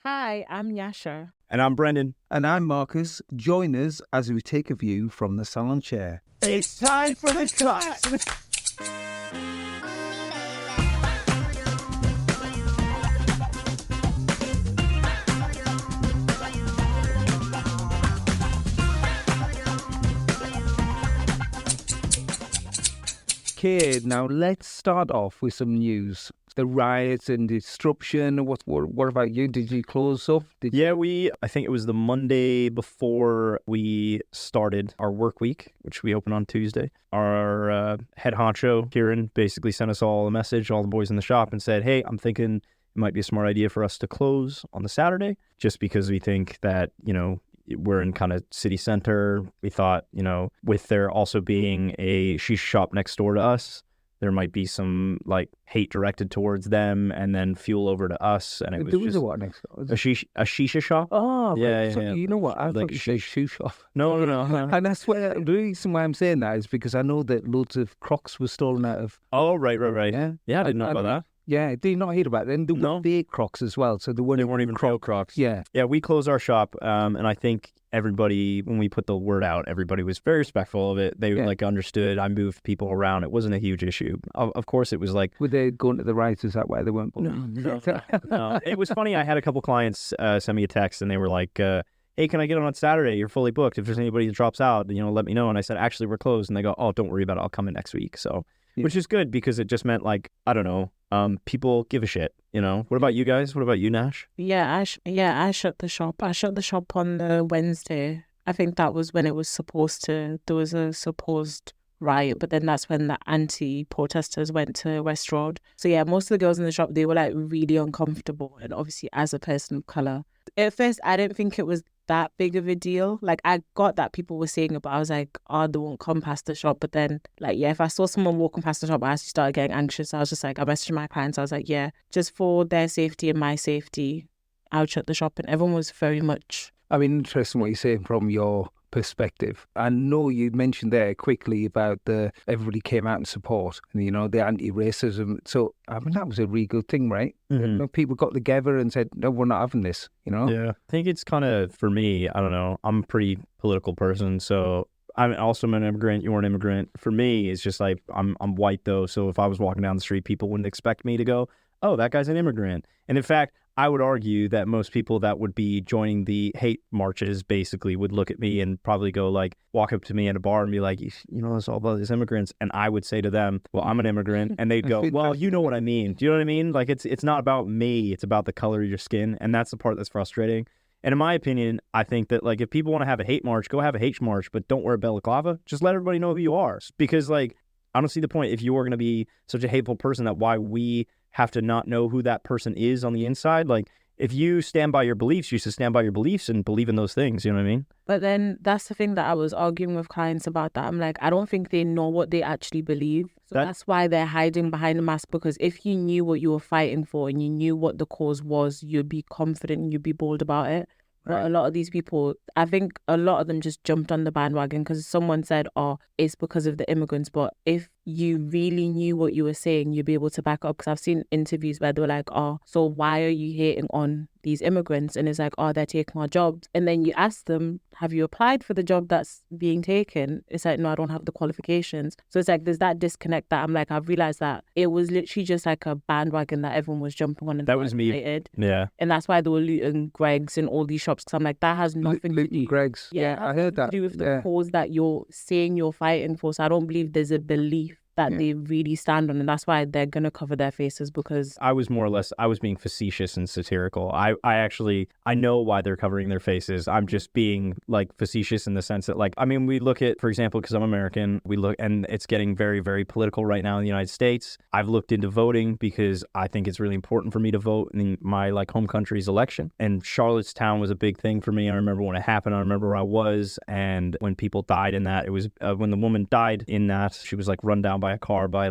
Hi, I'm Yasha. And I'm Brendan. And I'm Marcus. Join us as we take a view from the salon chair. It's time for the cut. Okay, now let's start off with some news. The riots and disruption. What about you? Did you close up? I think it was the Monday before we started our work week, which we opened on Tuesday. Our head honcho, Kieran, basically sent us all a message, all the boys in the shop, and said, hey, I'm thinking it might be a smart idea for us to close on the Saturday, just because we think that, we're in kind of city center. We thought, with there also being a shisha shop next door to us, there might be some hate directed towards them and then fuel over to us. And it was a what next door? A shisha shop. Oh, yeah, right. So, yeah. You know what? I thought you said shoe shop. No. And that's where the reason why I'm saying that is because I know that loads of Crocs were stolen out of. Oh, right. Yeah, I didn't know about that. Yeah, did you not hear about it? And there were fake Crocs as well. So they weren't even real Crocs. Yeah. Yeah, we closed our shop, and I think everybody, when we put the word out, everybody was very respectful of it. They understood. I moved people around. It wasn't a huge issue. Of course, it was like... Were they going to the riots? Is that why they weren't? No. It was funny. I had a couple clients send me a text, and they were like, hey, can I get on Saturday? You're fully booked. If there's anybody that drops out, let me know. And I said, actually, we're closed. And they go, oh, don't worry about it. I'll come in next week. So, which is good because it just meant I don't know, people give a shit, What about you guys? What about you, Nash? I shut the shop. I shut the shop on the Wednesday. I think that was when it was there was a supposed riot, but then that's when the anti-protesters went to West Road. So yeah, most of the girls in the shop, they were really uncomfortable. And obviously as a person of colour, at first I didn't think it was that big of a deal. I got that people were saying it, but I was like, oh, they won't come past the shop. But then if I saw someone walking past the shop, I actually started getting anxious. I was just I messaged my clients. I was like, yeah, just for their safety and my safety, I'll shut the shop. And everyone was very much... interesting what you're saying from your perspective. I know you mentioned there quickly about everybody came out in support and, the anti-racism. So, that was a really good thing, right? Mm-hmm. People got together and said, no, we're not having this, Yeah. I think it's kind of, for me, I don't know, I'm a pretty political person, so I'm also an immigrant. You're an immigrant. For me, it's just I'm white, though, so if I was walking down the street, people wouldn't expect me to go, oh, that guy's an immigrant. And in fact, I would argue that most people that would be joining the hate marches basically would look at me and probably go walk up to me at a bar and be like, it's all about these immigrants. And I would say to them, well, I'm an immigrant. And they'd go, well, you know what I mean. Do you know what I mean? It's not about me. It's about the color of your skin. And that's the part that's frustrating. And in my opinion, I think that if people want to have a hate march, go have a hate march, but don't wear a balaclava. Just let everybody know who you are. Because I don't see the point if you're going to be such a hateful person that why we have to not know who that person is on the inside. If you stand by your beliefs, you should stand by your beliefs and believe in those things. You know what I mean? But then that's the thing that I was arguing with clients about that. I'm I don't think they know what they actually believe. So that's why they're hiding behind the mask, because if you knew what you were fighting for and you knew what the cause was, you'd be confident and you'd be bold about it. But a lot of these people, I think a lot of them just jumped on the bandwagon because someone said, oh, it's because of the immigrants. But if you really knew what you were saying, you'd be able to back up. Because I've seen interviews where they were like, oh, so why are you hating on these immigrants? And it's oh, they're taking our jobs. And then you ask them, have you applied for the job that's being taken? It's no, I don't have the qualifications. So it's there's that disconnect that I'm I've realized that it was literally just a bandwagon that everyone was jumping on. And that was me. Yeah. And that's why they were looting Greg's and all these shops. Because I'm that has nothing to do. Greg's. Yeah, I heard that. To do with the cause that you're saying you're fighting for. So I don't believe there's a belief that they really stand on, and that's why they're going to cover their faces. Because I was being facetious and satirical. I know why they're covering their faces. I'm just being facetious in the sense that we look at, for example, because I'm American, we look, and it's getting very, very political right now in the United States. I've looked into voting because I think it's really important for me to vote in my home country's election. And Charlottetown was a big thing for me. I remember when it happened. I remember where I was, and when people died in that, it was when the woman died in that, she was run down by a car by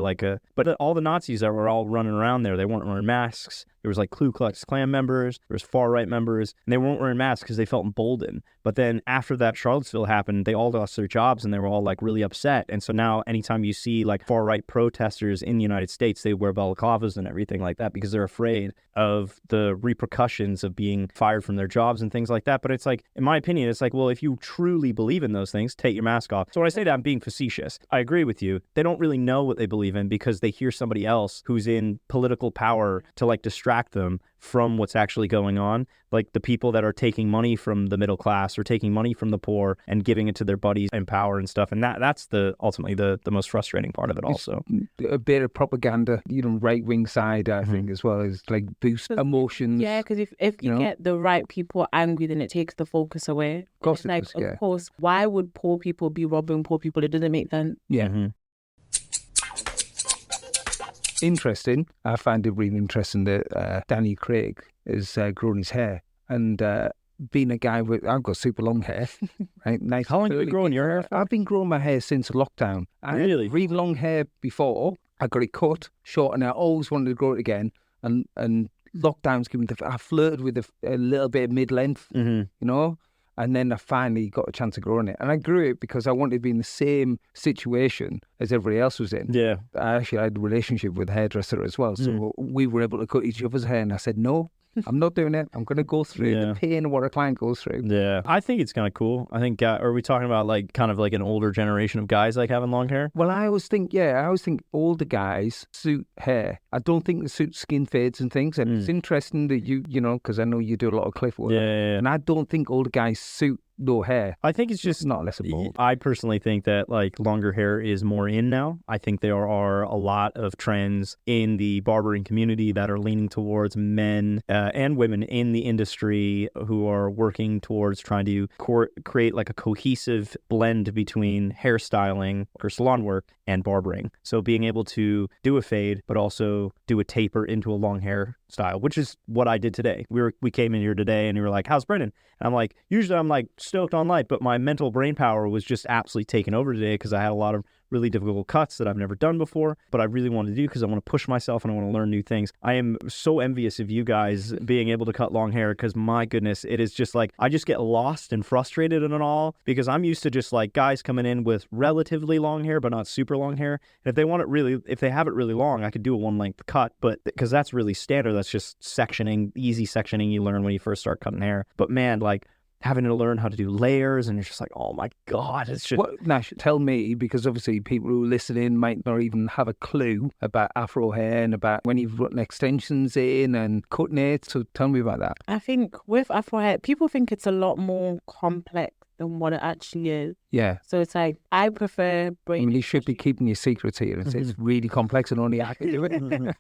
but all the Nazis that were all running around there, they weren't wearing masks. there was like Ku Klux Klan members, there was far-right members, and they weren't wearing masks because they felt emboldened. But then after that Charlottesville happened, they all lost their jobs and they were all like really upset. And so now anytime you see like far-right protesters in the United States, they wear balaclavas and everything like that because they're afraid of the repercussions of being fired from their jobs and things like that. But it's like, in my opinion, it's like, well, if you truly believe in those things, take your mask off. So when I say that, I'm being facetious. I agree with you. They don't really know what they believe in because they hear somebody else who's in political power to like distract them from what's actually going on. Like the people that are taking money from the middle class or taking money from the poor and giving it to their buddies in power and stuff. And that's ultimately the most frustrating part of it also. A bit of propaganda, right-wing side, I think, as well as like boost emotions. Yeah, because if you get the right people angry, then it takes the focus away. Of course, Of course, why would poor people be robbing poor people? It doesn't make sense. Yeah. Interesting. I find it really interesting that Danny Craig has grown his hair and being a guy I've got super long hair. Right? Nice. How long have you been growing your hair? I've been growing my hair since lockdown. I had really long hair before. I got it cut short, and I always wanted to grow it again. And lockdown's given I flirted with a little bit of mid-length, and then I finally got a chance of growing it. And I grew it because I wanted to be in the same situation as everybody else was in. Yeah. I actually had a relationship with a hairdresser as well. So we were able to cut each other's hair. And I said, no, I'm not doing it. I'm going to go through the pain of what a client goes through. Yeah. I think it's kind of cool. I think, are we talking about like kind of like an older generation of guys like having long hair? Well, I always think older guys suit hair. I don't think they suit skin fades and things. And it's interesting that you because I know you do a lot of cliff work. Yeah. And I don't think older guys suit no hair. I think it's just not less bold. I personally think that like longer hair is more in now. I think there are a lot of trends in the barbering community that are leaning towards men and women in the industry who are working towards trying to create like a cohesive blend between hairstyling or salon work and barbering. So being able to do a fade, but also do a taper into a long hair style, which is what I did today. We came in here today and you were like, how's Brendan? And I'm like, usually I'm like stoked on life, but my mental brain power was just absolutely taken over today because I had a lot of really difficult cuts that I've never done before, but I really want to do because I want to push myself and I want to learn new things. I am so envious of you guys being able to cut long hair because my goodness, it is just like, I just get lost and frustrated in it all because I'm used to just like guys coming in with relatively long hair, but not super long hair. And if they have it really long, I could do a one length cut, but because that's really standard, that's just sectioning, easy sectioning you learn when you first start cutting hair. But man, like, having to learn how to do layers, and it's just like, oh my God, it's just... Nash, tell me, because obviously people who are listening might not even have a clue about afro hair and about when you've gotten extensions in and cutting it, so tell me about that. I think with afro hair, people think it's a lot more complex than what it actually is. Yeah. So it's like, I prefer braiding. I mean, you should be keeping your secrets here. It's really complex and only I can do it.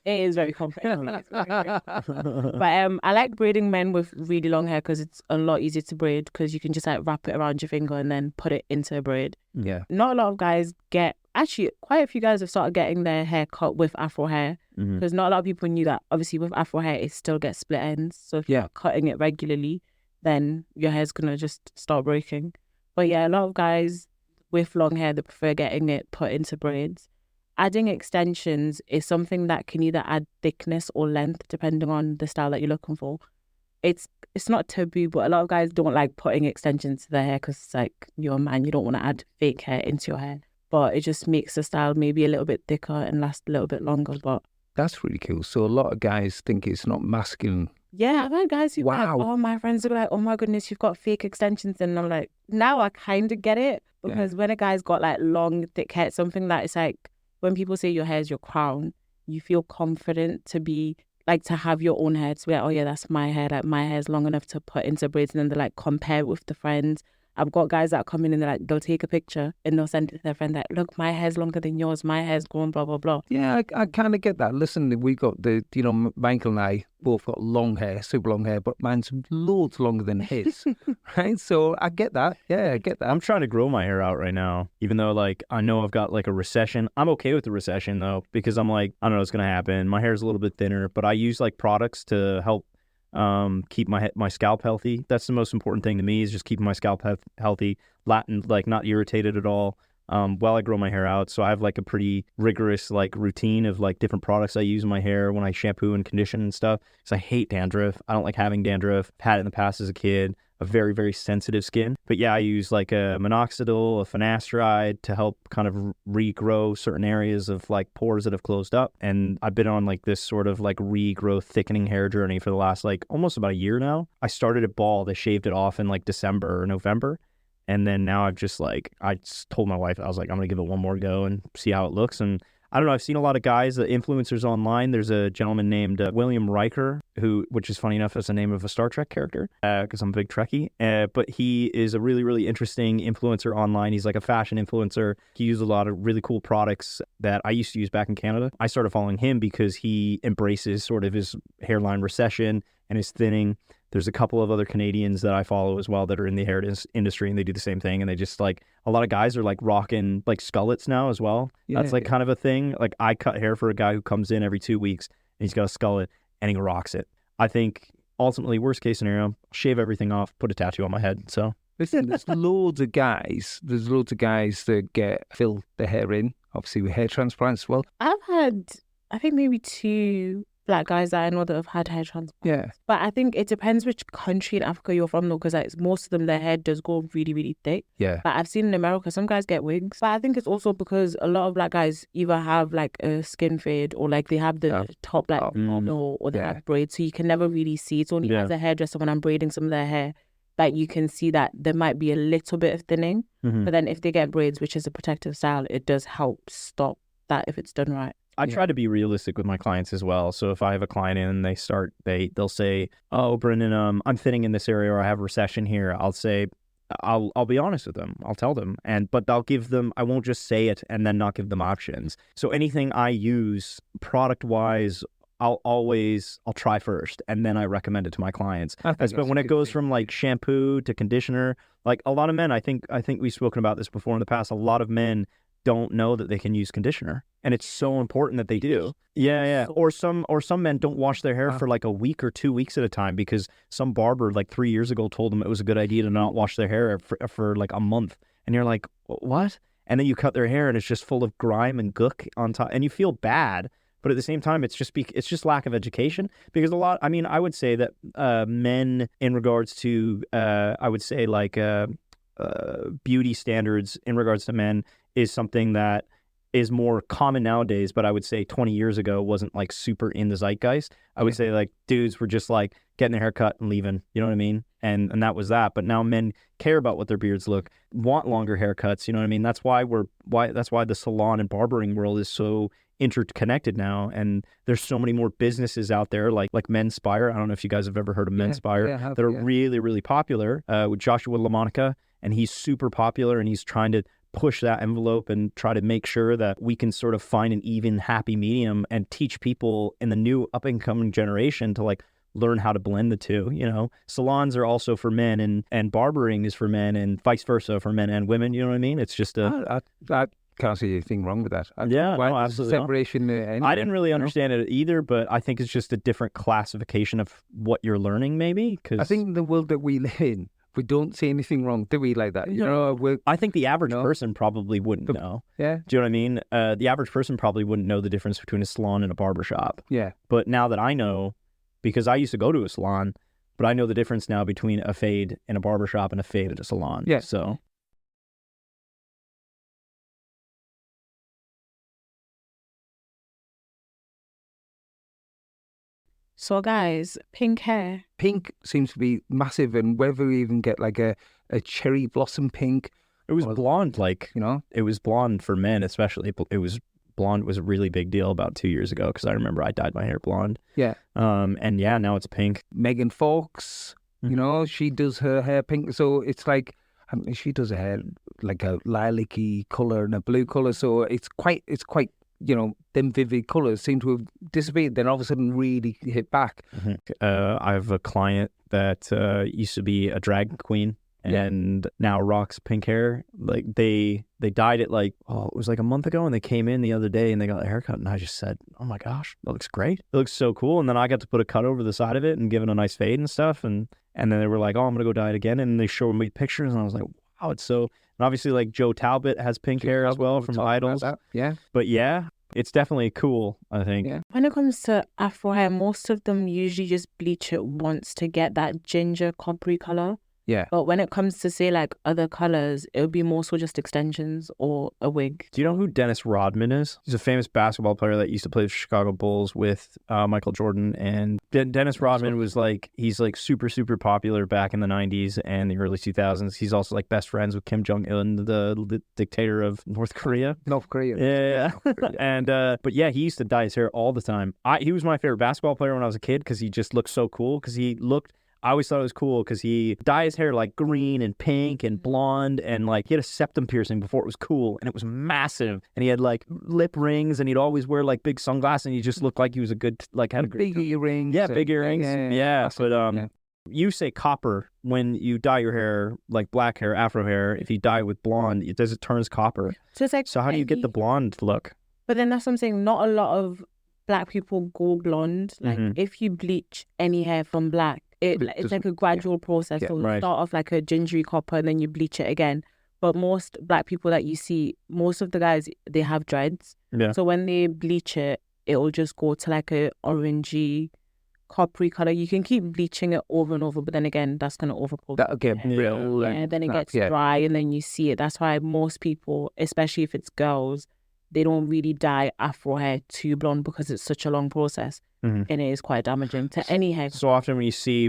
It is very complex. But I like braiding men with really long hair because it's a lot easier to braid because you can just like wrap it around your finger and then put it into a braid. Yeah. Not a lot of guys actually quite a few guys have started getting their hair cut with afro hair because not a lot of people knew that obviously with afro hair it still gets split ends. So if you're cutting it regularly, then your hair's going to just start breaking. But yeah, a lot of guys with long hair, they prefer getting it put into braids. Adding extensions is something that can either add thickness or length, depending on the style that you're looking for. It's not taboo, but a lot of guys don't like putting extensions to their hair because it's like, you're a man, you don't want to add fake hair into your hair. But it just makes the style maybe a little bit thicker and last a little bit longer. But that's really cool. So a lot of guys think it's not masculine. Yeah, I've had guys who like, my friends are like, oh my goodness, you've got fake extensions. And I'm like, now I kind of get it. Because when a guy's got like long, thick hair, it's something that it's like, when people say your hair is your crown, you feel confident to be like, to have your own hair. To be like, oh yeah, that's my hair. Like my hair's long enough to put into braids. And then they like compare it with the friends. I've got guys that come in and they'll take a picture and they'll send it to their friend like, look, my hair's longer than yours. My hair's grown, blah, blah, blah. Yeah, I kind of get that. Listen, we got Michael and I both got long hair, super long hair, but mine's loads longer than his, right? So I get that. Yeah, I get that. I'm trying to grow my hair out right now, even though like I know I've got like a recession. I'm okay with the recession though, because I'm like, I don't know what's going to happen. My hair's a little bit thinner, but I use like products to help keep my scalp healthy. That's the most important thing to me, is just keeping my scalp healthy, like not irritated at all. while I grow my hair out. So I have like a pretty rigorous like routine of like different products I use in my hair when I shampoo and condition and stuff. Because I hate dandruff. I don't like having dandruff. I've had it in the past as a kid. A very, very sensitive skin. But yeah, I use like a minoxidil, a finasteride to help kind of regrow certain areas of like pores that have closed up. And I've been on like this sort of like regrowth thickening hair journey for the last like almost about a year now. I started it bald. I shaved it off in like December or November. And then now I've just like, I just told my wife, I was like, I'm going to give it one more go and see how it looks. And I don't know, I've seen a lot of guys, influencers online. There's a gentleman named William Riker, which is funny enough as the name of a Star Trek character, because I'm a big Trekkie. But he is a really, really interesting influencer online. He's like a fashion influencer. He uses a lot of really cool products that I used to use back in Canada. I started following him because he embraces sort of his hairline recession and his thinning. There's a couple of other Canadians that I follow as well that are in the hair industry, and they do the same thing. And they just like, a lot of guys are like rocking like skullets now as well. Yeah, that's like kind of a thing. Like I cut hair for a guy who comes in every 2 weeks and he's got a skullet and he rocks it. I think ultimately, worst case scenario, shave everything off, put a tattoo on my head. So listen, there's loads of guys that fill their hair in, obviously with hair transplants as well. I've had, I think maybe 2 Black guys that I know that have had hair transplants. Yeah. But I think it depends which country in Africa you're from, though, because like, most of them, their hair does go really, really thick. Yeah. But I've seen in America, some guys get wigs. But I think it's also because a lot of Black guys either have like a skin fade or like they have the top like or they have braids. So you can never really see. It's only as a hairdresser when I'm braiding some of their hair that you can see that there might be a little bit of thinning. Mm-hmm. But then if they get braids, which is a protective style, it does help stop that if it's done right. I try to be realistic with my clients as well. So if I have a client in and they'll say, "Oh, Brendan, I'm thinning in this area or I have recession here." I'll say, I'll be honest with them. I'll tell them, but I'll give them. I won't just say it and then not give them options. So anything I use product wise, I'll try first and then I recommend it to my clients. But when it goes from like shampoo to conditioner, like a lot of men, I think we've spoken about this before in the past. A lot of men don't know that they can use conditioner, and it's so important that they do. Yeah. Or some men don't wash their hair for like a week or 2 weeks at a time because some barber like 3 years ago told them it was a good idea to not wash their hair for like a month. And you're like, what? And then you cut their hair and it's just full of grime and gook on top, and you feel bad. But at the same time, it's just lack of education, because I would say that men in regards to I would say like beauty standards in regards to men is something that is more common nowadays, but I would say 20 years ago wasn't like super in the zeitgeist. I would say like dudes were just like getting their hair cut and leaving, you know what I mean? And that was that. But now men care about what their beards look, want longer haircuts, you know what I mean? That's why the salon and barbering world is so interconnected now, and there's so many more businesses out there like Menspire. I don't know if you guys have ever heard of Menspire. They're really, really popular with Joshua LaMonica, and he's super popular, and he's trying to push that envelope and try to make sure that we can sort of find an even happy medium and teach people in the new up and coming generation to like learn how to blend the two. You know, salons are also for men and barbering is for men and vice versa for men and women. You know what I mean? It's just I can't see anything wrong with that. Absolutely separation. I didn't really understand it either, but I think it's just a different classification of what you're learning, maybe. Because I think in the world that we live in, we don't see anything wrong, do we, like that? You know, I think the average person probably wouldn't know. Yeah. Do you know what I mean? The average person probably wouldn't know the difference between a salon and a barbershop. Yeah. But now that I know, because I used to go to a salon, but I know the difference now between a fade in a barbershop and a fade at a salon. Yeah. So guys, pink hair. Pink seems to be massive, and whether we even get like a cherry blossom pink. It was blonde, like, you know? It was blonde for men especially. Blonde was a really big deal about 2 years ago, because I remember I dyed my hair blonde. Yeah. And yeah, now it's pink. Megan Fox, you know, she does her hair pink. So it's like, she does her hair like a lilac-y colour and a blue colour. So it's quite, you know, them vivid colours seem to have disappeared, then all of a sudden really hit back. Mm-hmm. I have a client that used to be a drag queen and now rocks pink hair. Like they dyed it like, it was like a month ago, and they came in the other day and they got a haircut, and I just said, oh my gosh, that looks great. It looks so cool. And then I got to put a cut over the side of it and give it a nice fade and stuff. And then they were like, oh, I'm going to go dye it again. And they showed me pictures, and I was like, wow, it's so. And obviously, like Joe Talbot has pink hair as well from Idols. Yeah. But yeah, it's definitely cool, I think. Yeah. When it comes to Afro hair, most of them usually just bleach it once to get that ginger coppery color. Yeah. But when it comes to, say, like other colors, it would be more so just extensions or a wig. Do you know who Dennis Rodman is? He's a famous basketball player that used to play for Chicago Bulls with Michael Jordan. And Dennis Rodman was like, he's like super, super popular back in the 90s and the early 2000s. He's also like best friends with Kim Jong-un, the dictator of North Korea. North Korea. Yeah. North Korea. And, but yeah, he used to dye his hair all the time. He was my favorite basketball player when I was a kid because he just looked so cool because I always thought it was cool because he dyed his hair like green and pink and blonde, and like he had a septum piercing before it was cool, and it was massive, and he had like lip rings, and he'd always wear like big sunglasses, and he just looked like he was a good, like had a big earrings. Yeah, big earrings. Yeah. But you say copper when you dye your hair, like black hair, Afro hair. If you dye it with blonde, it turns copper. So it's like, so how do you get the blonde look? But then that's what I'm saying. Not a lot of black people go blonde. Like if you bleach any hair from black, it's like a gradual process. So you start off like a gingery copper and then you bleach it again. But most black people that you see, most of the guys, they have dreads. Yeah. So when they bleach it, it'll just go to like a orangey, coppery color. You can keep bleaching it over and over, but then again, that's going to overpower. That'll get real. Yeah, then it gets dry and then you see it. That's why most people, especially if it's girls, they don't really dye Afro hair too blonde because it's such a long process and it is quite damaging to any hair. So often when you see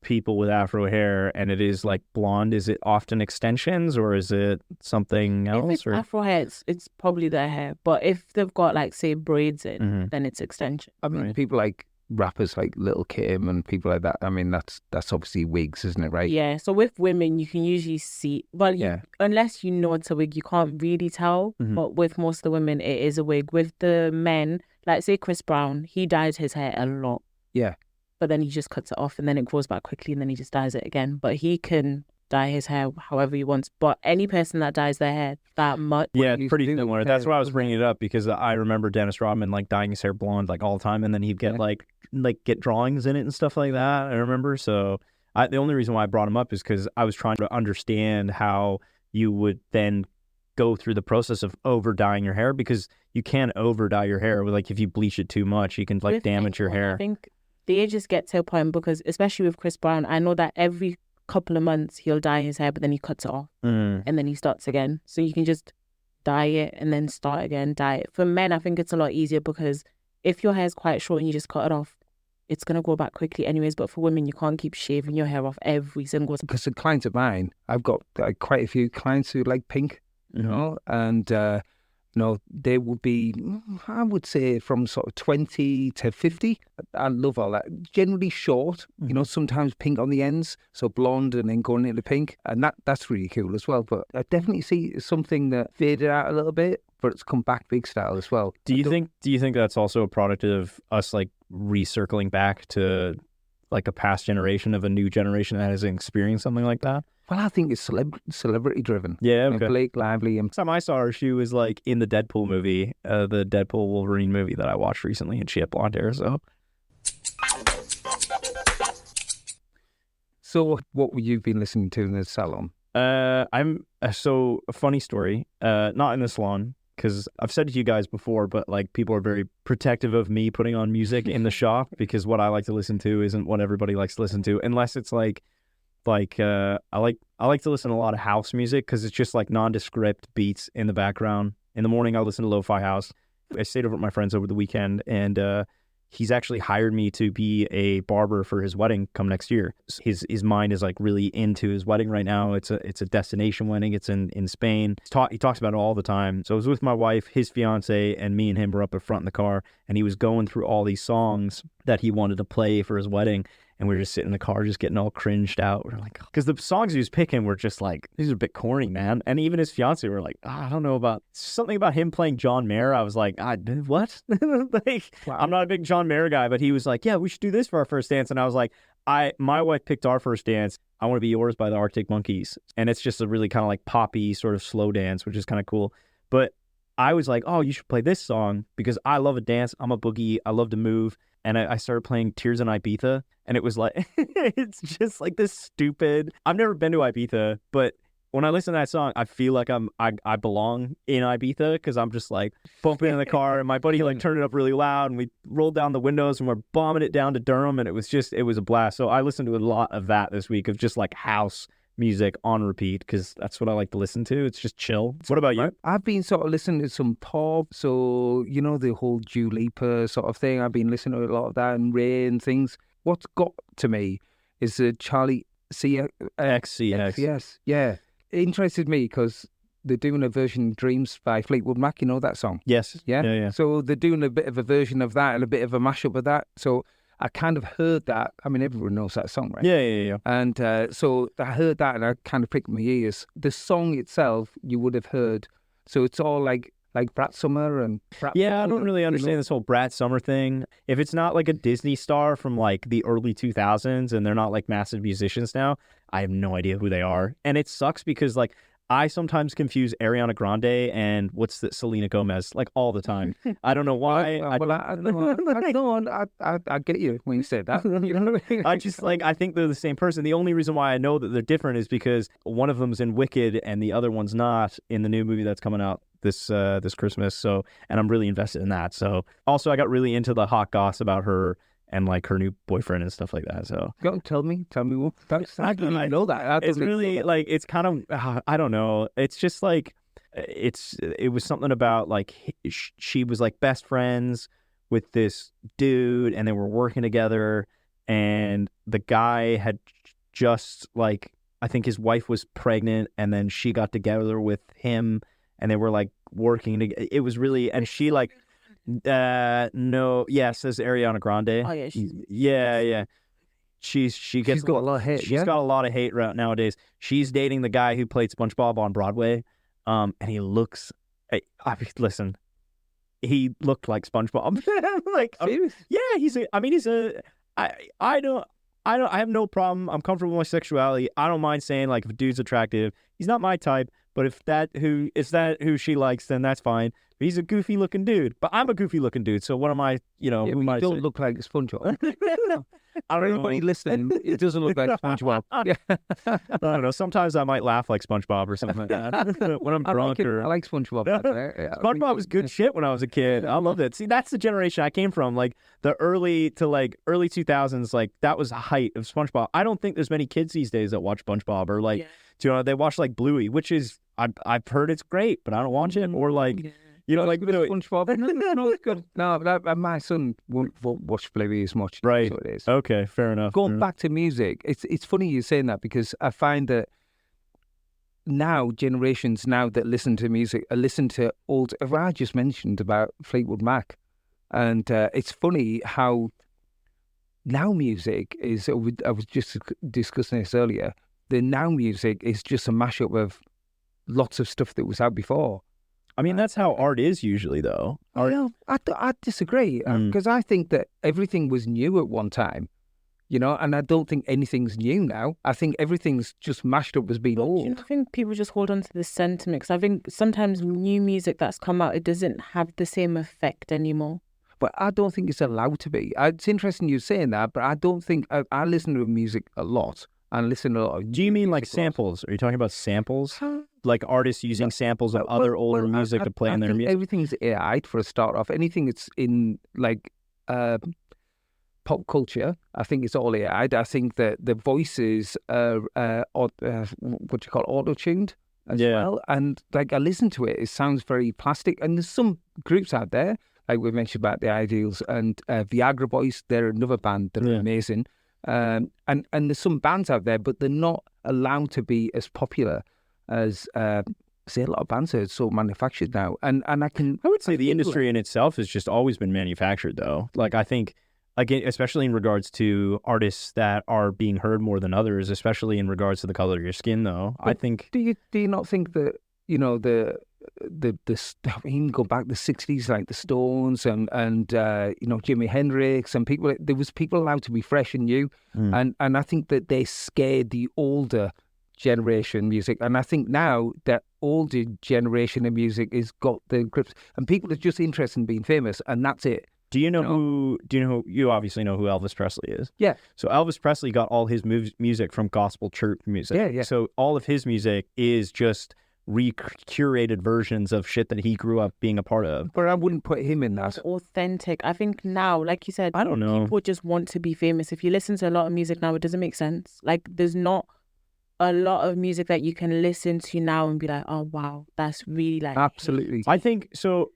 people with Afro hair and it is like blonde, is it often extensions or is it something else? If it's Afro hair, it's probably their hair. But if they've got like, say, braids in, then it's extension. I mean, people like rappers like Lil' Kim and people like that. I mean, that's obviously wigs, isn't it, right? Yeah. So with women, you can usually see, unless you know it's a wig, you can't really tell. But with most of the women, it is a wig. With the men, like say Chris Brown, he dyes his hair a lot. Yeah. But then he just cuts it off and then it grows back quickly and then he just dyes it again. But he can dye his hair however he wants. But any person that dyes their hair that much... Yeah, it's pretty similar. That's why I was bringing it up because I remember Dennis Rodman like dyeing his hair blonde like all the time and then he'd get like get drawings in it and stuff like that. I remember. So the only reason why I brought him up is because I was trying to understand how you would then go through the process of over dyeing your hair because you can over dye your hair. Like if you bleach it too much, you can like damage your hair. I think they just get to a point because especially with Chris Brown, I know that every couple of months he'll dye his hair but then he cuts it off and then he starts again. So you can just dye it and then start again, dye it. For men, I think it's a lot easier because if your hair is quite short and you just cut it off, it's going to grow back quickly anyways. But for women, you can't keep shaving your hair off every single time. Because the clients of mine, I've got quite a few clients who like pink, you know, and, you know, they would be, I would say, from sort of 20 to 50. I love all that. Generally short, you know, sometimes pink on the ends, so blonde and then going into pink. And that's really cool as well. But I definitely see something that faded out a little bit, but it's come back big style as well. Do you think that's also a product of us like recircling back to like a past generation of a new generation that hasn't experienced something like that? Well, I think it's celebrity driven. Yeah, okay. Blake Lively. Last time I saw her, she was like in the Deadpool movie, the Deadpool Wolverine movie that I watched recently, and she had blonde hair. So what have you been listening to in the salon? So a funny story. Not in the salon because I've said to you guys before, but like people are very protective of me putting on music in the shop because what I like to listen to isn't what everybody likes to listen to, unless it's like I like to listen to a lot of house music because it's just like nondescript beats in the background. In the morning, I'll listen to lo-fi house. I stayed over at my friend's over the weekend, and he's actually hired me to be a barber for his wedding come next year. His mind is like really into his wedding right now. It's a destination wedding. It's in Spain. He talks about it all the time. So I was with my wife, his fiance, and me and him were up in front in the car, and he was going through all these songs that he wanted to play for his wedding. And we were just sitting in the car, just getting all cringed out. We're like, because the songs he was picking were just like, these are a bit corny, man. And even his fiance were like, I don't know about something about him playing John Mayer. I was like, what? Like, wow. I'm not a big John Mayer guy, but he was like, yeah, we should do this for our first dance. And I was like, my wife picked our first dance. I Want to Be Yours by the Arctic Monkeys. And it's just a really kind of like poppy sort of slow dance, which is kind of cool. But I was like, oh, you should play this song because I love a dance. I'm a boogie. I love to move. And I started playing Tears in Ibiza. And it was like, it's just like this stupid. I've never been to Ibiza, but when I listen to that song, I feel like I belong in Ibiza because I'm just like bumping in the car, and my buddy like turned it up really loud, and we rolled down the windows and we're bombing it down to Durham, and it was a blast. So I listened to a lot of that this week of just like house music on repeat because that's what I like to listen to. It's just chill. What about you? I've been sort of listening to some pop, so you know the whole Dua Lipa sort of thing. I've been listening to a lot of that and Ray and things. What's got to me is the Charlie XCX. Yes, yeah. It interested me because they're doing a version of Dreams by Fleetwood Mac. You know that song? Yes. Yeah. So they're doing a bit of a version of that and a bit of a mashup of that. So I kind of heard that. I mean, everyone knows that song, right? Yeah. And so I heard that and I kind of pricked my ears. The song itself, you would have heard. So it's all like Brat Summer and... I don't really understand this whole Brat Summer thing. If it's not like a Disney star from like the early 2000s and they're not like massive musicians now, I have no idea who they are. And it sucks because like I sometimes confuse Ariana Grande and Selena Gomez like all the time. I don't know why. I get you when you said that. You know what I mean? I just like, I think they're the same person. The only reason why I know that they're different is because one of them's in Wicked and the other one's not in the new movie that's coming out this Christmas. So, and I'm really invested in that. So also I got really into the hot goss about her and like her new boyfriend and stuff like that. So go tell me what I didn't know that. It's really like, it's kind of I don't know. It's just like it was something about like she was like best friends with this dude and they were working together, and the guy had just like, I think his wife was pregnant, and then she got together with him and they were like working together. It was really, and she like no, says Ariana Grande. Oh yeah. She's got a lot of hate. She's got a lot of hate nowadays. She's dating the guy who played SpongeBob on Broadway, and he looks. Listen, he looked like SpongeBob. Like, I have no problem. I'm comfortable with my sexuality. I don't mind saying like if a dude's attractive, he's not my type. But if that who she likes, then that's fine. But he's a goofy looking dude. But I'm a goofy looking dude. So what am I? You know, who am I? Don't look like SpongeBob. I don't know. Anybody listening, it doesn't look like SpongeBob. Yeah. I don't know. Sometimes I might laugh like SpongeBob or something like that when I'm drunk. I like SpongeBob. SpongeBob was good shit when I was a kid. I loved it. See, that's the generation I came from. Like the early 2000s. Like that was the height of SpongeBob. I don't think there's many kids these days that watch SpongeBob or like, you know, they watch like Bluey, which is I've heard it's great, but I don't watch it. Or like. Yeah. You know, like SpongeBob. No, it's good. No, my son won't watch Bluey as much. Right. So it is. Okay, fair enough. Going back to music, it's funny you're saying that because I find that now generations now that listen to music listen to old. I just mentioned about Fleetwood Mac, and it's funny how now music is. I was just discussing this earlier. The now music is just a mashup of lots of stuff that was out before. I mean, that's how art is usually, though. Well, I disagree because I think that everything was new at one time, you know, and I don't think anything's new now. I think everything's just mashed up as being old. You know, I think people just hold on to the sentiment because I think sometimes new music that's come out, it doesn't have the same effect anymore. But I don't think it's allowed to be. It's interesting you saying that, but I don't think I listen to music a lot. And listen to a lot of. Do you mean like samples? Are you talking about samples? Like artists using samples of other older music to play in their music? Everything's AI for a start off. Anything that's in like pop culture, I think it's all AI. I think that the voices are what you call auto-tuned as well. And like I listen to it, it sounds very plastic. And there's some groups out there, like we mentioned about the Ideals and Viagra Boys. They're another band that are amazing. And there's some bands out there, but they're not allowed to be as popular as say a lot of bands are so manufactured now. And I would say the industry in itself has just always been manufactured, though. Like I think, again, especially in regards to artists that are being heard more than others, especially in regards to the color of your skin, though. But I think. Do you not think that you know the even go back the 60s, like the Stones and you know, Jimi Hendrix and people, there was people allowed to be fresh and new. And I think that they scared the older generation music. And I think now that older generation of music has got the grips, and people are just interested in being famous, and that's it. Do you know who? You obviously know who Elvis Presley is? Yeah. So Elvis Presley got all his music from gospel church music. Yeah. So all of his music is just curated versions of shit that he grew up being a part of. But I wouldn't put him in that. Authentic. I think now, like you said, I don't know. People just want to be famous. If you listen to a lot of music now, it doesn't make sense. Like, there's not a lot of music that you can listen to now and be like, oh wow, that's really like Absolutely. I think so.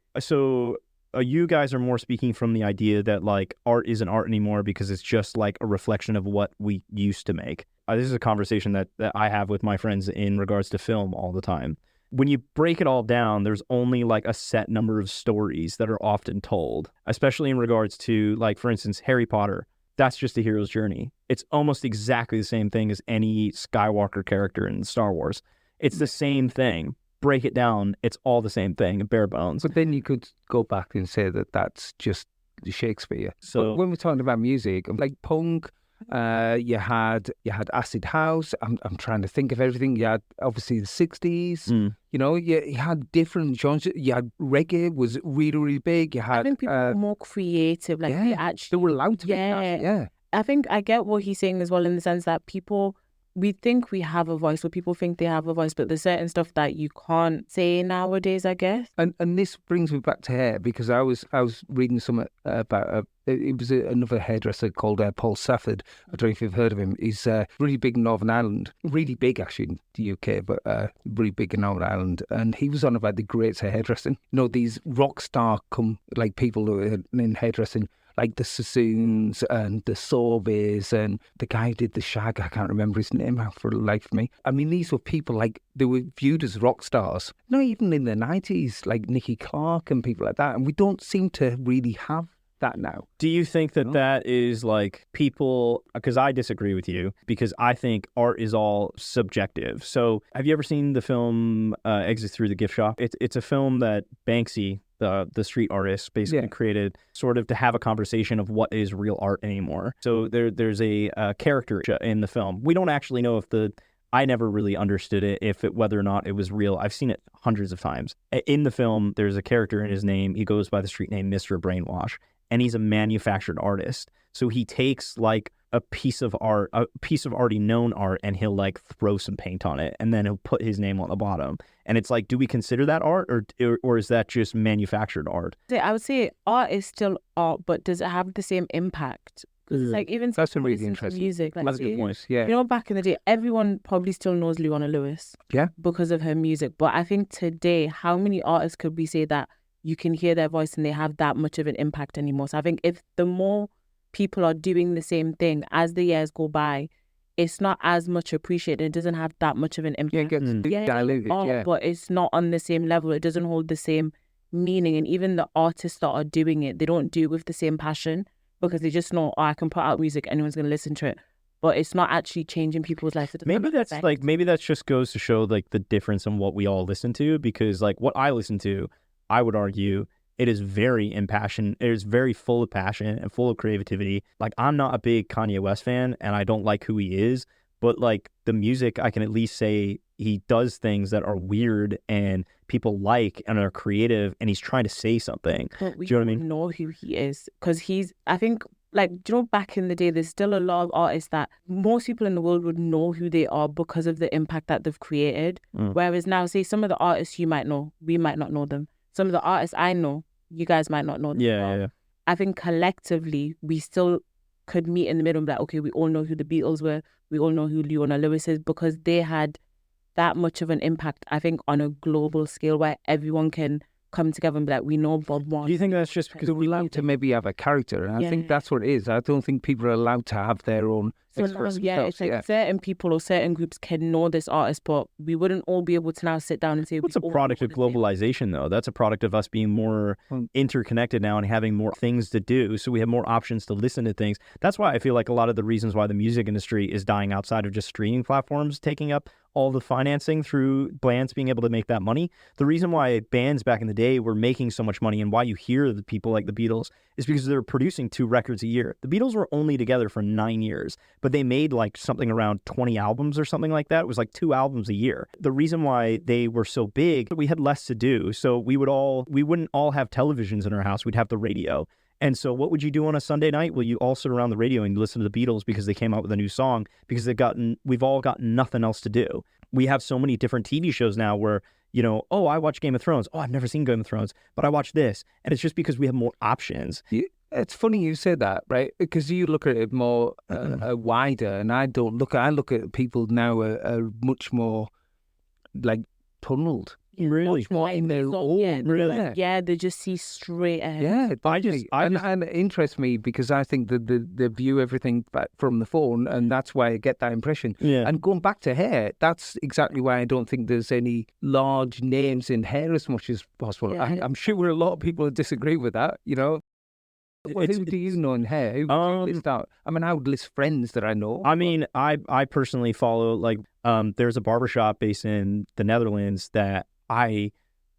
You guys are more speaking from the idea that like art isn't art anymore because it's just like a reflection of what we used to make. This is a conversation that I have with my friends in regards to film all the time. When you break it all down, there's only like a set number of stories that are often told, especially in regards to, like, for instance, Harry Potter. That's just a hero's journey. It's almost exactly the same thing as any Skywalker character in Star Wars. It's the same thing. Break it down, it's all the same thing, bare bones. But then you could go back and say that that's just Shakespeare. So when we're talking about music, like punk, you had acid house. I'm trying to think of everything. You had obviously the 60s. You know, you had different genres. You had reggae was really, really big. You had I think people were more creative. Like they were allowed to be that. Yeah. I think I get what he's saying as well, in the sense that we think we have a voice, or people think they have a voice, but there's certain stuff that you can't say nowadays, I guess. And this brings me back to hair, because I was reading something about it was another hairdresser called Paul Safford. I don't know if you've heard of him. He's really big in Northern Ireland, really big actually in the UK, but really big in Northern Ireland. And he was on about the greats of hairdressing. You know, these rock star like people who are in hairdressing, like the Sassoons and the Sorbets and the guy who did the Shag, I can't remember his name now for the life of me. I mean, these were people, like, they were viewed as rock stars. Not even in the 90s, like Nicky Clark and people like that. And we don't seem to really have that now. Do you think that that is like people, because I disagree with you, because I think art is all subjective. So have you ever seen the film Exit Through the Gift Shop? It's a film that Banksy, the street artist, basically created sort of to have a conversation of what is real art anymore. So there's a character in the film. We don't actually know if I never really understood it, whether or not it was real. I've seen it hundreds of times. In the film, there's a character in his name. He goes by the street name Mr. Brainwash, and he's a manufactured artist. So he takes like a piece of already known art, and he'll like throw some paint on it, and then he'll put his name on the bottom. And it's like, do we consider that art, or is that just manufactured art? I would say art is still art, but does it have the same impact? Like, even that's some really interesting music. Like, that's a good point. Yeah. You know, back in the day, everyone probably still knows Leona Lewis. Yeah. Because of her music. But I think today, how many artists could we say that you can hear their voice and they have that much of an impact anymore? So I think if the more people are doing the same thing as the years go by, it's not as much appreciated. It doesn't have that much of an impact. Yeah, it gets diluted. But it's not on the same level. It doesn't hold the same meaning. And even the artists that are doing it, they don't do it with the same passion, because they just know, I can put out music, anyone's going to listen to it. But it's not actually changing people's lives. Maybe that just goes to show like the difference in what we all listen to, because like what I listen to, I would argue it is very impassioned. It is very full of passion and full of creativity. Like, I'm not a big Kanye West fan, and I don't like who he is, but like the music, I can at least say he does things that are weird and people like and are creative, and he's trying to say something. But we do you know what I mean? Know who he is, because I think, like, do you know, back in the day, there's still a lot of artists that most people in the world would know who they are because of the impact that they've created. Whereas now, say some of the artists you might know, we might not know them. Some of the artists I know, you guys might not know them. Yeah. I think collectively, we still could meet in the middle and be like, okay, we all know who the Beatles were. We all know who Leona Lewis is, because they had that much of an impact, I think, on a global scale where everyone can come together and be like, we know Bob Marley. Do you think that's just because we're allowed to maybe have a character? And I think that's what it is. I don't think people are allowed to have their own expressive selves. It's like certain people or certain groups can know this artist, but we wouldn't all be able to now sit down and say... What's a product of globalization, though? That's a product of us being more interconnected now and having more things to do. So we have more options to listen to things. That's why I feel like a lot of the reasons why the music industry is dying outside of just streaming platforms taking up all the financing through bands being able to make that money. The reason why bands back in the day were making so much money and why you hear the people like the Beatles is because they're producing 2 records a year. The Beatles were only together for 9 years, but they made like something around 20 albums or something like that. It was like 2 albums a year. The reason why they were so big, we had less to do. So we wouldn't all have televisions in our house. We'd have the radio. And so what would you do on a Sunday night? Well, you all sit around the radio and listen to the Beatles because they came out with a new song, because we've all got nothing else to do. We have so many different TV shows now where, you know, oh, I watch Game of Thrones. Oh, I've never seen Game of Thrones, but I watch this. And it's just because we have more options. It's funny you said that, right? Because you look at it more wider, and I look at people now are much more like tunneled. Really? Much more in their own. Really? Yeah, they just see straight ahead. Yeah, and it interests me because I think that they view everything from the phone, and that's why I get that impression. Yeah. And going back to hair, that's exactly why I don't think there's any large names in hair as much as possible. Yeah. I'm sure a lot of people disagree with that, you know. Well, who do you know in hair? Who would you list out? I mean, I would list friends that I know. I mean, I personally follow, like, there's a barbershop based in the Netherlands that I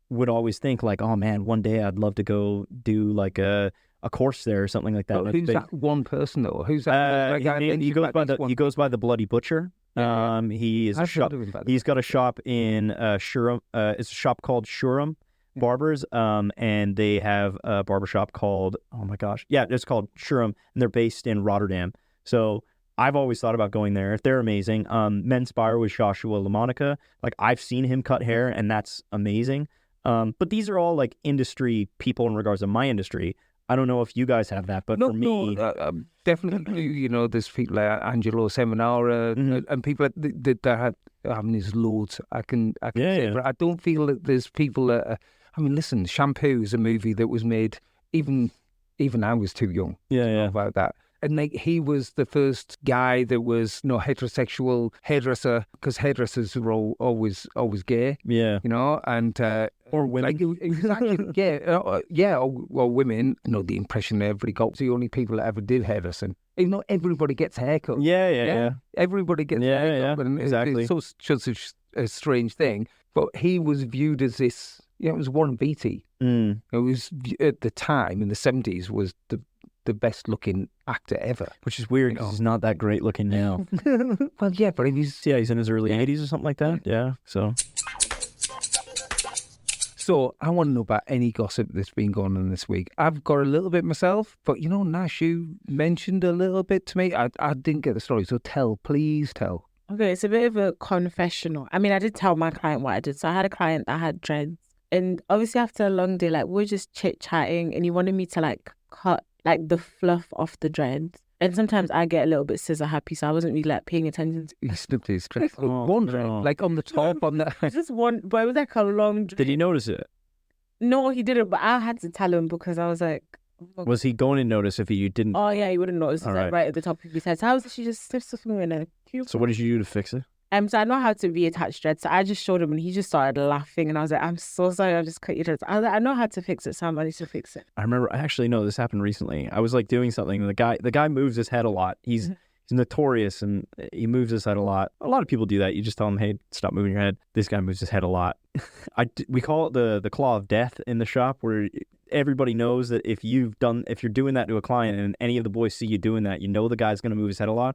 would always think, like, oh man, one day I'd love to go do like a course there or something like that. But who's that one person though? Who's that? He goes by the Bloody Butcher. He's got a shop in Shuram. It's a shop called Shuram Barbers. And they have a barbershop called, oh my gosh, yeah, it's called Shuram, and they're based in Rotterdam. So I've always thought about going there. They're amazing. Menspire with Joshua LaMonica. Like, I've seen him cut hair, and that's amazing. But these are all like industry people in regards to my industry. I don't know if you guys have that, but for me, definitely, you know, there's people like Angelo Seminara and people that have. I mean, there's loads. I can say, but I don't feel that there's people that. I mean, listen, Shampoo is a movie that was made even I was too young. About that. And like, he was the first guy that was no heterosexual hairdresser, because hairdressers were always gay. Yeah, you know, and or women. Like, exactly, or women. You know, the impression everybody got was the only people that ever did hairdressing. You know, everybody gets a haircut. Yeah. Everybody gets a haircut. And exactly. It's such a strange thing. But he was viewed as this. Yeah, it was Warren Beatty. It was, at the time in the 70s, was the best looking actor ever. Which is weird because he's not that great looking now. Well, yeah, but he's he's in his early 80s or something like that. Yeah, So I want to know about any gossip that's been going on this week. I've got a little bit myself, but you know, Nash, you mentioned a little bit to me. I didn't get the story, so please tell. Okay, it's a bit of a confessional. I mean, I did tell my client what I did. So I had a client that had dreads, and obviously after a long day, like, we're just chit-chatting, and he wanted me to like cut like the fluff off the dreads. And sometimes I get a little bit scissor happy, so I wasn't really like paying attention to He snipped his dread. One dread, like on the top, on the... just one, but it was like a long dread. Did he notice it? No, he didn't, but I had to tell him because I was like... Oh, was he going to notice if you didn't? Oh yeah, he wouldn't notice. All like right at the top of his head. So how was she just sniffed something in a cube? So what did you do to fix it? So I know how to reattach dreads. So I just showed him, and he just started laughing. And I was like, "I'm so sorry, I just cut your dreads." I was like, "I know how to fix it, so I need to fix it." I remember. I actually know this happened recently. I was like doing something, and the guy moves his head a lot. He's notorious, and he moves his head a lot. A lot of people do that. You just tell him, "Hey, stop moving your head." This guy moves his head a lot. We call it the claw of death in the shop, where everybody knows that if you're doing that to a client, and any of the boys see you doing that, you know the guy's going to move his head a lot.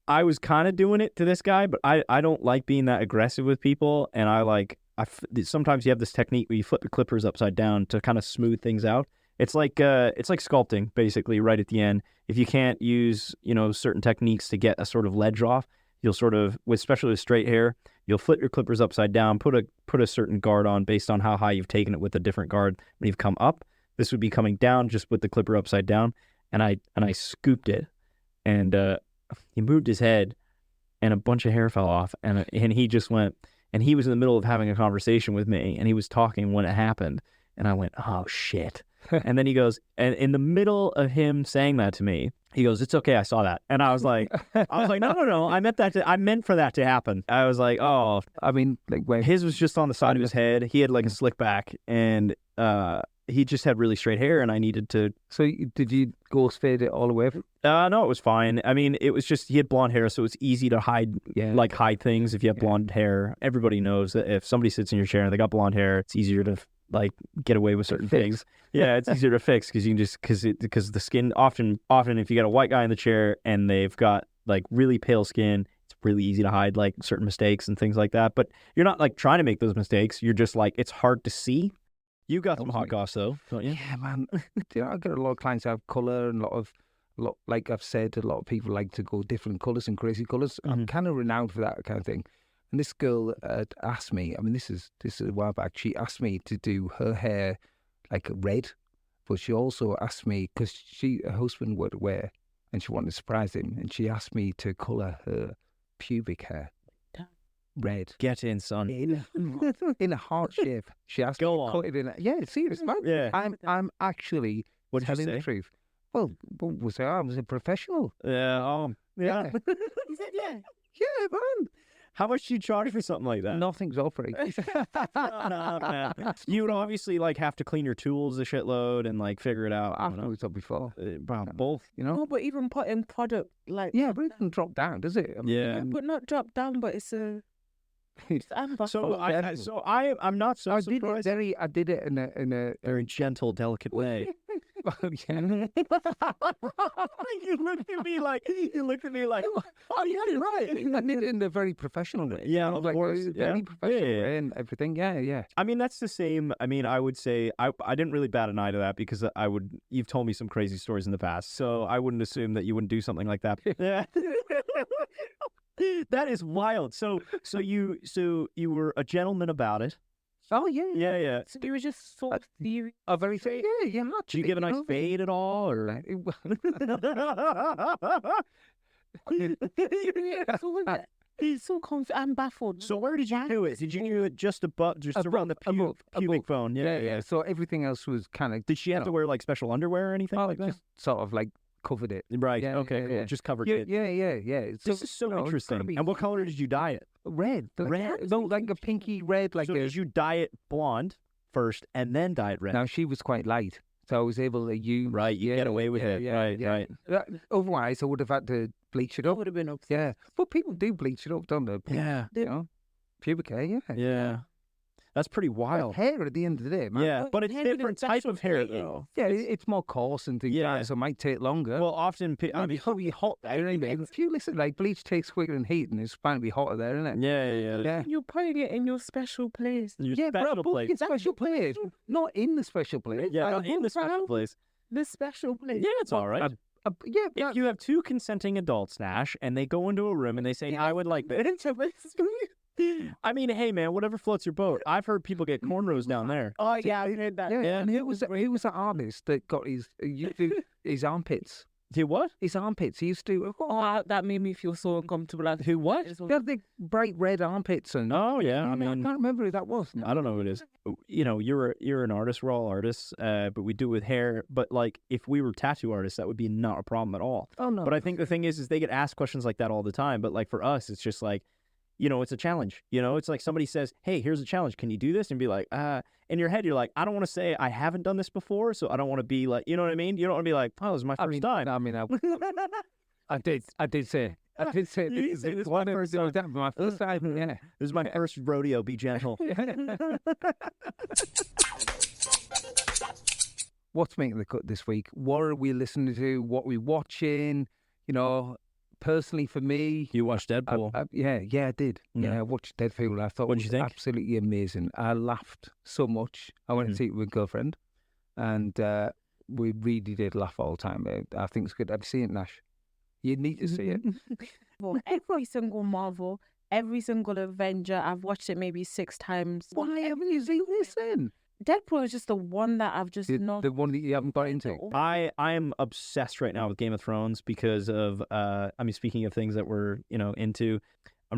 I was kind of doing it to this guy, but I don't like being that aggressive with people, and sometimes you have this technique where you flip the clippers upside down to kind of smooth things out. It's like sculpting, basically, right at the end. If you can't use, you know, certain techniques to get a sort of ledge off, you'll sort of, especially with straight hair, you'll flip your clippers upside down, put a certain guard on based on how high you've taken it with a different guard. When you've come up, this would be coming down just with the clipper upside down, and I scooped it, and he moved his head, and a bunch of hair fell off, and he just went, and he was in the middle of having a conversation with me, and he was talking when it happened, and I went, oh shit. And then he goes, and in the middle of him saying that to me, he goes, "It's okay, I saw that." And I was like, no, I meant for that to happen. I was like, oh, I mean, like when his was just on the side of his head. He had like a slick back, and he just had really straight hair, and I needed to. So did you ghost fade it all the way? No, it was fine. I mean, it was just he had blonde hair, so it's easy to hide things if you have blonde hair. Everybody knows that if somebody sits in your chair and they got blonde hair, it's easier to like get away with certain things. Yeah, it's easier to fix because you can just because the skin often if you got a white guy in the chair and they've got like really pale skin, it's really easy to hide like certain mistakes and things like that. But you're not like trying to make those mistakes. You're just like it's hard to see. You got some hot goss though, don't you? Yeah, man. I get a lot of clients that have colour and a lot like I've said, a lot of people like to go different colours and crazy colours. I'm kind of renowned for that kind of thing. And this girl had asked me, I mean, this is a while back, she asked me to do her hair like red, but she also asked me, because her husband would wear, and she wanted to surprise him, and she asked me to colour her pubic hair red. Get in, son. In a heart shape. She asked me to cut it in. Yeah, serious, man. Yeah. I'm actually telling the truth. Well, I was a professional. Yeah. Yeah. He said, yeah. Yeah, man. How much do you charge for something like that? Nothing's all free. No. You would obviously like have to clean your tools a shitload and like figure it out. I've always done before. Both, you know. No, but even putting product like but it doesn't drop down, does it? but not drop down, but it's a. I'm not so surprised. I did it in a very gentle, delicate way. You looked at me like, oh yeah, you're right. I did it in a very professional way. Yeah, of course. Very professional way and everything. Yeah. I mean, that's the same. I mean, I would say I didn't really bat an eye to that because you've told me some crazy stories in the past, so I wouldn't assume that you wouldn't do something like that. Yeah. That is wild. So you were a gentleman about it. Oh yeah. Yeah. So you were just sort of theory. A very yeah. Did you give a nice fade at all, or? So I'm baffled. So where did you do it? Did you do it just around the pubic bone? Yeah. So everything else was kind of. Did she have to wear like special underwear or anything like that? Just sort of like covered it. Right. Yeah, okay. Cool. Just covered it. Yeah. This is so interesting. And what color did you dye it? Red. Red. No, like a pinky red. Like so did you dye it blonde first and then dye it red? Now she was quite light, so I was able to use. Right. You get away with it. Right. Otherwise, I would have had to bleach it up. Would have been up. Yeah, but people do bleach it up, don't they? Yeah. You know, pubic hair. Yeah. Yeah. That's pretty wild. Hair at the end of the day, man. Yeah, but it's different type of hair, though. Yeah, it's more coarse and things like that, so it might take longer. Well, often... I mean, it'll be hot there, ain't it? If you listen, like, bleach takes quicker than heat, and it's bound to be hotter there, isn't it? Yeah. You're putting it in your special place. Special place. Special place. Not in the special place. Yeah, not in the special place. The special place. Yeah, it's all right. If you have two consenting adults, Nash, and they go into a room and they say, I would like this. I mean, hey man, whatever floats your boat. I've heard people get cornrows down there. Oh yeah, I heard that. Yeah. And who was the artist that got his armpits? He what? His armpits. He used to. That made me feel so uncomfortable. Who what? He had the bright red armpits and. Oh yeah, I mean, I can't remember who that was. I don't know who it is. You know, you're an artist. We're all artists, but we do it with hair. But like, if we were tattoo artists, that would be not a problem at all. Oh no. But I think the thing is they get asked questions like that all the time. But like for us, it's just like. You know, it's a challenge. You know, it's like somebody says, hey, here's a challenge. Can you do this? And be like, in your head, you're like, I don't want to say I haven't done this before. So I don't want to be like, you know what I mean? You don't want to be like, oh, this is my first time. I mean, I did say this is one of my first time. Yeah. This is my first rodeo. Be gentle. What's making the cut this week? What are we listening to? What are we watching? You know, personally, for me, you watched Deadpool. I did. Yeah, I watched Deadpool. I thought, what did you think? Absolutely amazing. I laughed so much. I went to see it with a girlfriend, and we really did laugh all the time. I think it's good. Have you seen it, Nash? You need to see it. Well, every single Marvel, every single Avenger, I've watched it maybe 6 times. Why haven't you seen this then? Deadpool is just the one that I've just not... The one that you haven't got into? I am obsessed right now with Game of Thrones because of, I mean, speaking of things that we're, into,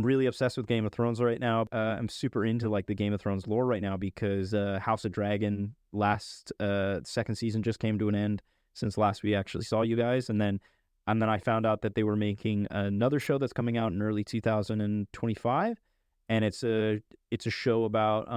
really obsessed with Game of Thrones right now. I'm super into like the Game of Thrones lore right now because House of Dragon second season just came to an end since last we actually saw you guys, and then I found out that they were making another show that's coming out in early 2025, and it's a show about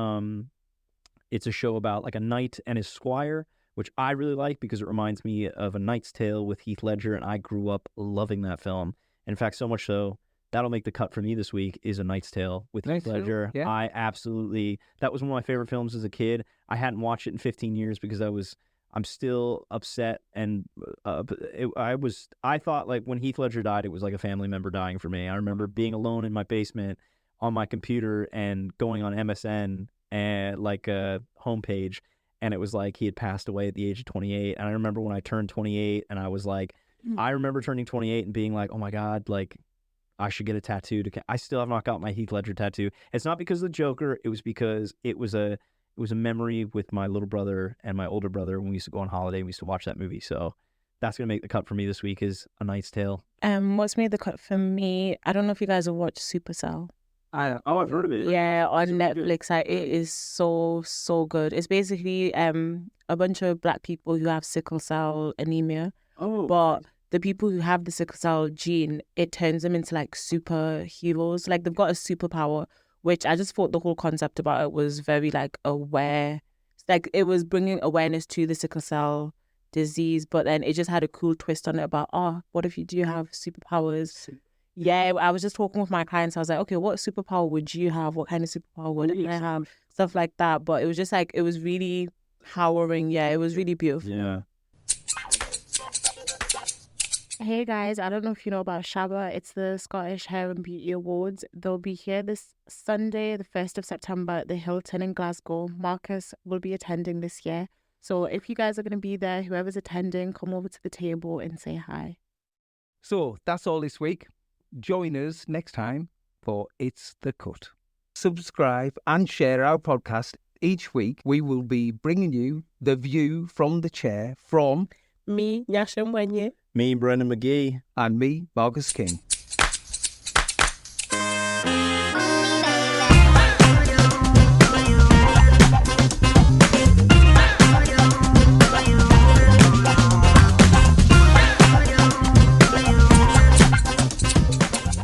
like a knight and his squire, which I really like because it reminds me of A Knight's Tale with Heath Ledger, and I grew up loving that film. In fact, so much so, that'll make the cut for me this week is A Knight's Tale with Heath Ledger. Yeah. That was one of my favorite films as a kid. I hadn't watched it in 15 years because I'm still upset, and I thought like when Heath Ledger died, it was like a family member dying for me. I remember being alone in my basement on my computer and going on MSN and like a homepage, and it was like he had passed away at the age of 28. And I remember when I turned 28, and I was like, I remember turning 28 and being like, oh my God, like I should get a tattoo. I still have not got my Heath Ledger tattoo. It's not because of the Joker. It was because it was a memory with my little brother and my older brother when we used to go on holiday and we used to watch that movie. So that's going to make the cut for me this week is A Knight's Tale. What's made the cut for me, I don't know if you guys have watched Supercell. I've heard of it. Yeah, on Netflix. It is so good. It's basically a bunch of Black people who have sickle cell anemia. But the people who have the sickle cell gene, it turns them into like superheroes. Like they've got a superpower, which I just thought the whole concept about it was very like aware. Like it was bringing awareness to the sickle cell disease, but then it just had a cool twist on it about, what if you do have superpowers? Yeah, I was just talking with my clients. I was like, okay, what superpower would you have? What kind of superpower would I have? Stuff like that. But it was just like, it was really empowering. Yeah, it was really beautiful. Yeah. Hey guys, I don't know if you know about Shabba. It's the Scottish Hair and Beauty Awards. They'll be here this Sunday, the 1st of September at the Hilton in Glasgow. Marcus will be attending this year. So if you guys are going to be there, whoever's attending, come over to the table and say hi. So that's all this week. Join us next time for It's the Cut. Subscribe and share our podcast. Each week we will be bringing you the view from the chair from me, Nash and Breadan. Me, Brendan McGee. And me, Marcus King.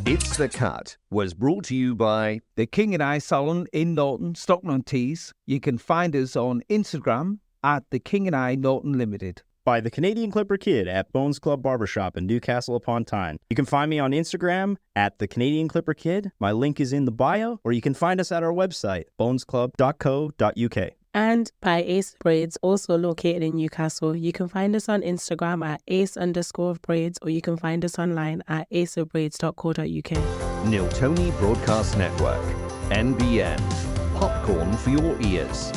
It's the Cut was brought to you by The King and I Salon in Norton, Stockton-on-Tees. You can find us on Instagram at The King and I Norton Limited. By the Canadian Clipper Kid at Bones Club Barbershop in Newcastle upon Tyne. You can find me on Instagram at the Canadian Clipper Kid. My link is in the bio, or you can find us at our website, bonesclub.co.uk. And by Ace Braids, also located in Newcastle. You can find us on Instagram at ace_braids, or you can find us online at aceofbraids.co.uk. Niltoni Broadcast Network, NBN. Popcorn for your ears.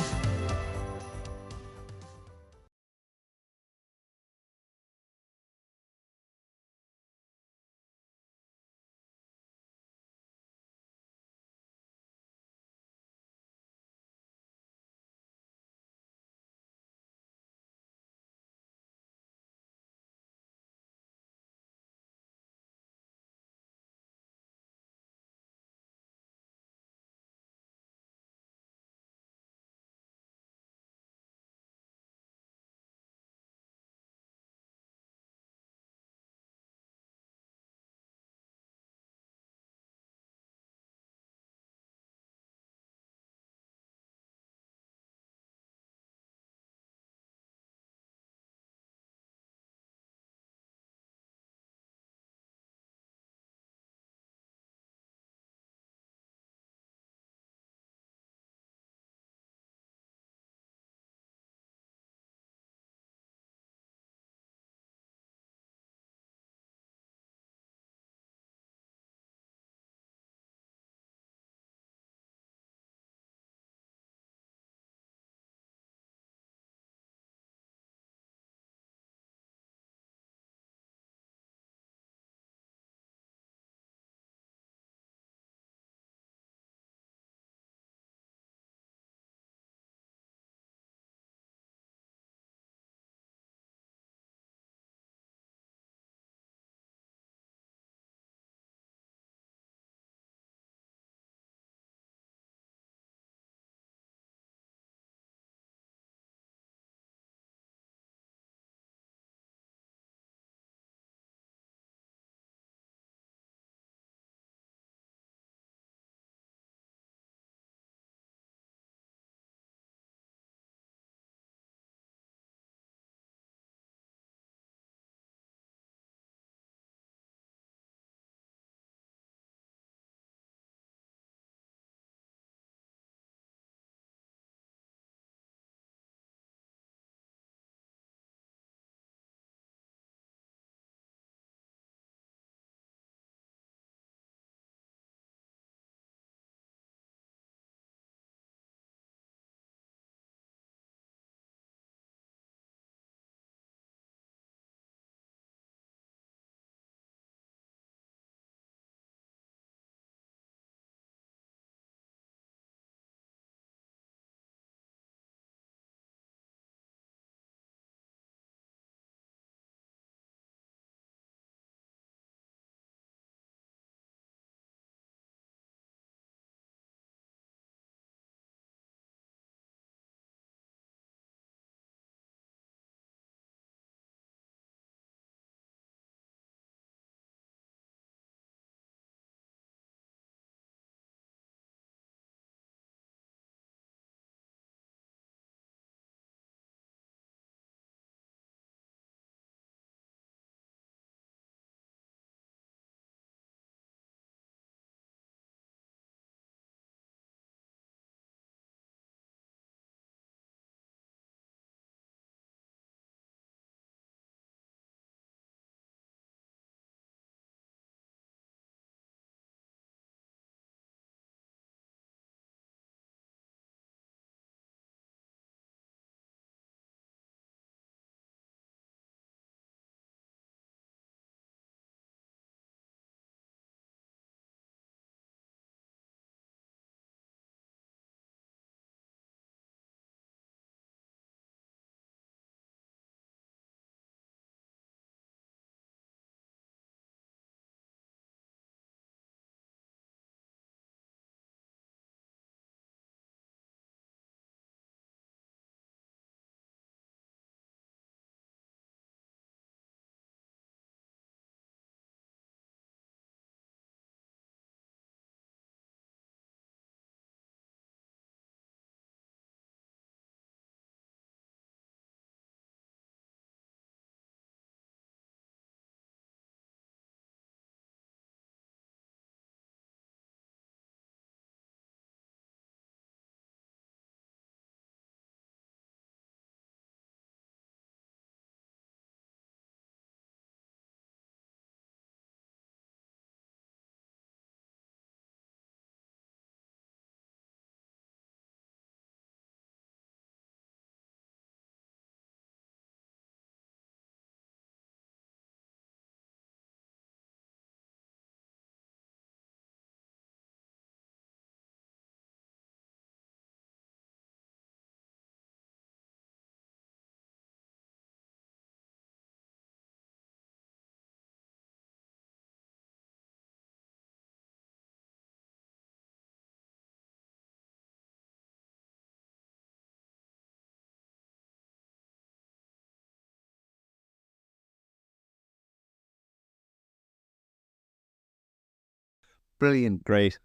Brilliant. Great.